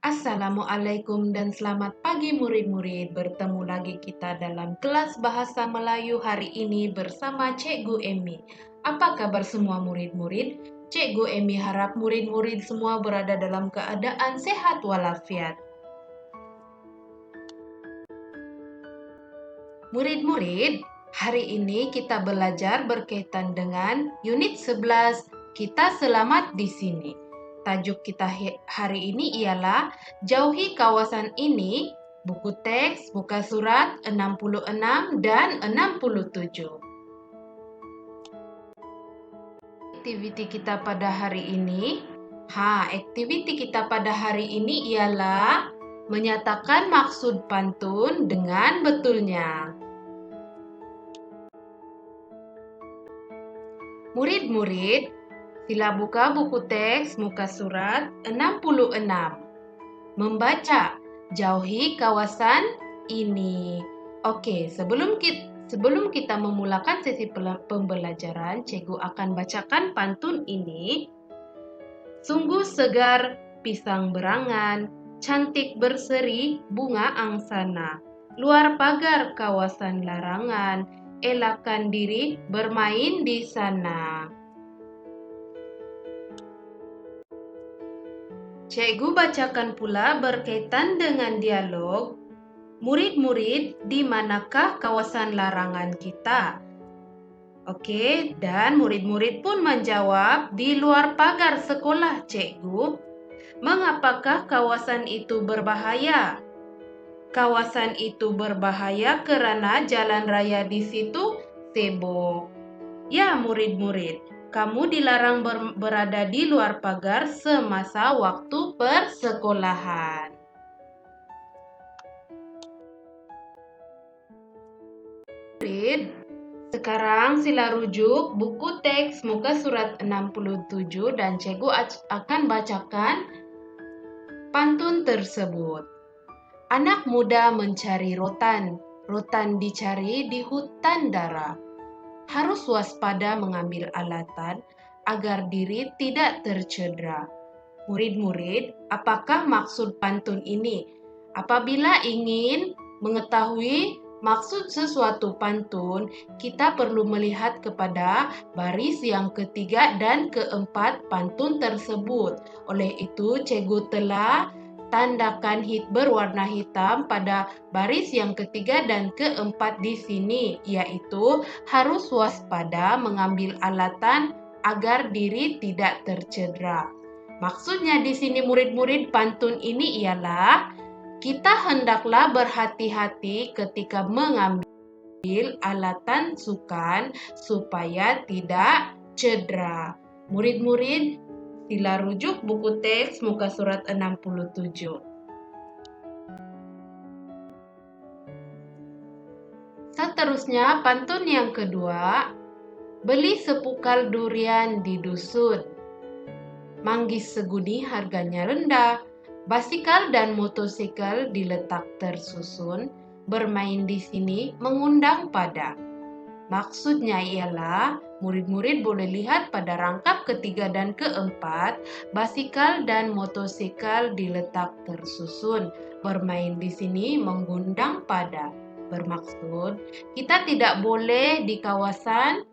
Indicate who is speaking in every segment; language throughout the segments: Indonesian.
Speaker 1: Assalamualaikum dan selamat pagi murid-murid. Bertemu lagi kita dalam kelas Bahasa Melayu hari ini bersama Cikgu Emi. Apa kabar semua murid-murid? Cikgu Emi harap murid-murid semua berada dalam keadaan sehat walafiat. Murid-murid, hari ini kita belajar berkaitan dengan unit 11. Kita selamat di sini. Tajuk kita hari ini ialah Jauhi Kawasan Ini, buku teks, muka surat 66 dan 67. Aktiviti kita pada hari ini, aktiviti kita pada hari ini ialah menyatakan maksud pantun dengan betulnya. Murid-murid, sila buka buku teks muka surat 66. Membaca, jauhi kawasan ini. Oke, sebelum kita memulakan sesi pembelajaran, Cikgu akan bacakan pantun ini. Sungguh segar pisang berangan, cantik berseri bunga angsana. Luar pagar kawasan larangan, elakkan diri bermain di sana. Cikgu bacakan pula berkaitan dengan dialog. Murid-murid, di manakah kawasan larangan kita? Oke, dan murid-murid pun menjawab, di luar pagar sekolah, Cikgu. Mengapakah kawasan itu berbahaya? Kawasan itu berbahaya karena jalan raya di situ sibuk. Ya, murid-murid, kamu dilarang berada di luar pagar semasa waktu persekolahan. Murid, sekarang sila rujuk buku teks muka surat 67 dan Cikgu akan bacakan pantun tersebut. Anak muda mencari rotan, rotan dicari di hutan dara. Harus waspada mengambil alatan agar diri tidak tercedera. Murid-murid, apakah maksud pantun ini? Apabila ingin mengetahui maksud sesuatu pantun, kita perlu melihat kepada baris yang ketiga dan keempat pantun tersebut. Oleh itu, Cikgu telah tandakan berwarna hitam pada baris yang ketiga dan keempat di sini, yaitu harus waspada mengambil alatan agar diri tidak tercedera. Maksudnya di sini murid-murid, pantun ini ialah kita hendaklah berhati-hati ketika mengambil alatan sukan supaya tidak cedera. Murid-murid, sila rujuk buku teks muka surat 67. Seterusnya, pantun yang kedua, beli sepukal durian di dusun. Manggis seguni harganya rendah. Basikal dan motosikal diletak tersusun. Bermain di sini mengundang pada. Maksudnya ialah murid-murid boleh lihat pada rangkap ketiga dan keempat, basikal dan motosikal diletak tersusun. Bermain di sini mengundang pada. Bermaksud, kita tidak boleh di kawasan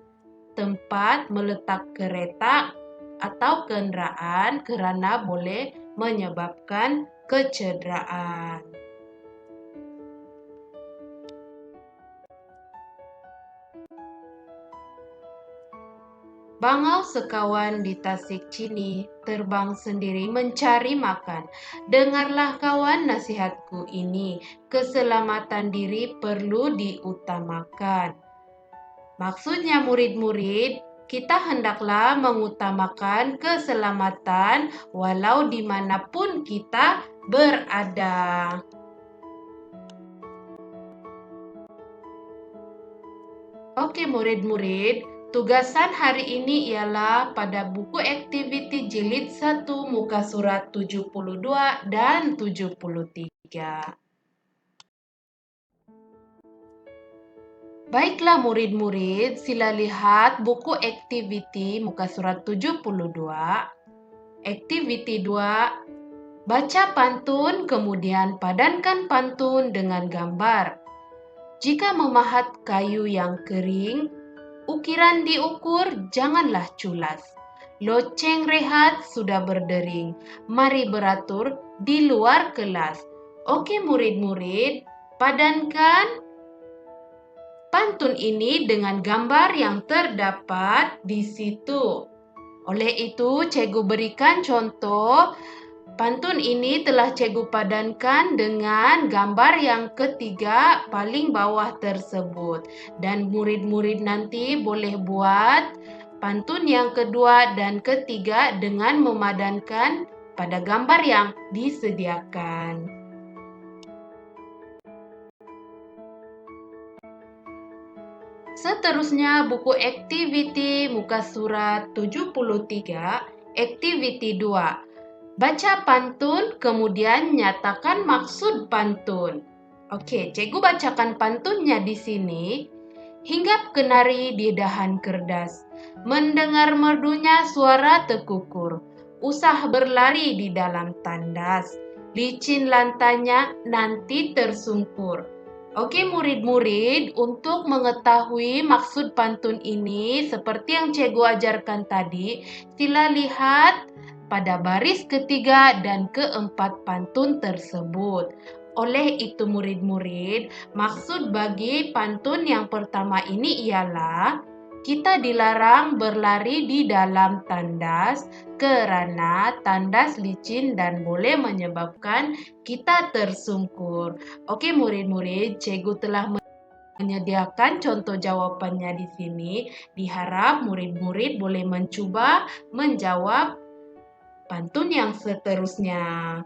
Speaker 1: tempat meletak kereta atau kendaraan karena boleh menyebabkan kecederaan. Bangau sekawan di Tasik Cini, terbang sendiri mencari makan. Dengarlah kawan nasihatku ini, keselamatan diri perlu diutamakan. Maksudnya murid-murid, kita hendaklah mengutamakan keselamatan walau dimanapun kita berada. Oke murid-murid, tugasan hari ini ialah pada buku aktiviti jilid 1 muka surat 72 dan 73. Baiklah murid-murid, sila lihat buku aktiviti muka surat 72. Aktiviti 2, Baca pantun, kemudian padankan pantun dengan gambar. Jika memahat kayu yang kering, ukiran diukur, janganlah culas. Loceng rehat sudah berdering, mari beratur di luar kelas. Oke murid-murid, padankan pantun ini dengan gambar yang terdapat di situ. Oleh itu, Cikgu berikan contoh. Pantun ini telah Cikgu padankan dengan gambar yang ketiga paling bawah tersebut. Dan murid-murid nanti boleh buat pantun yang kedua dan ketiga dengan memadankan pada gambar yang disediakan. Seterusnya buku activity muka surat 73, activity 2. Baca pantun, kemudian nyatakan maksud pantun. Oke, Cikgu bacakan pantunnya di sini. Hinggap kenari di dahan kerdas, mendengar merdunya suara tekukur. Usah berlari di dalam tandas, licin lantainya nanti tersungkur. Oke murid-murid, untuk mengetahui maksud pantun ini seperti yang Cikgu ajarkan tadi, sila lihat pada baris ketiga dan keempat pantun tersebut. Oleh itu murid-murid, maksud bagi pantun yang pertama ini ialah kita dilarang berlari di dalam tandas karena tandas licin dan boleh menyebabkan kita tersungkur. Oke murid-murid, Cikgu telah menyediakan contoh jawabannya di sini. Diharap murid-murid boleh mencoba menjawab pantun yang seterusnya.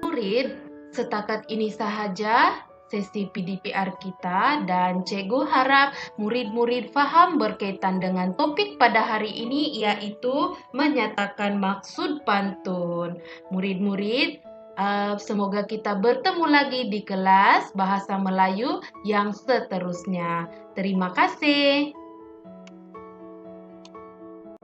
Speaker 1: Murid, setakat ini sahaja sesi PDPR kita dan Cikgu harap murid-murid paham berkaitan dengan topik pada hari ini yaitu menyatakan maksud pantun. Murid-murid, semoga kita bertemu lagi di kelas Bahasa Melayu yang seterusnya. Terima kasih.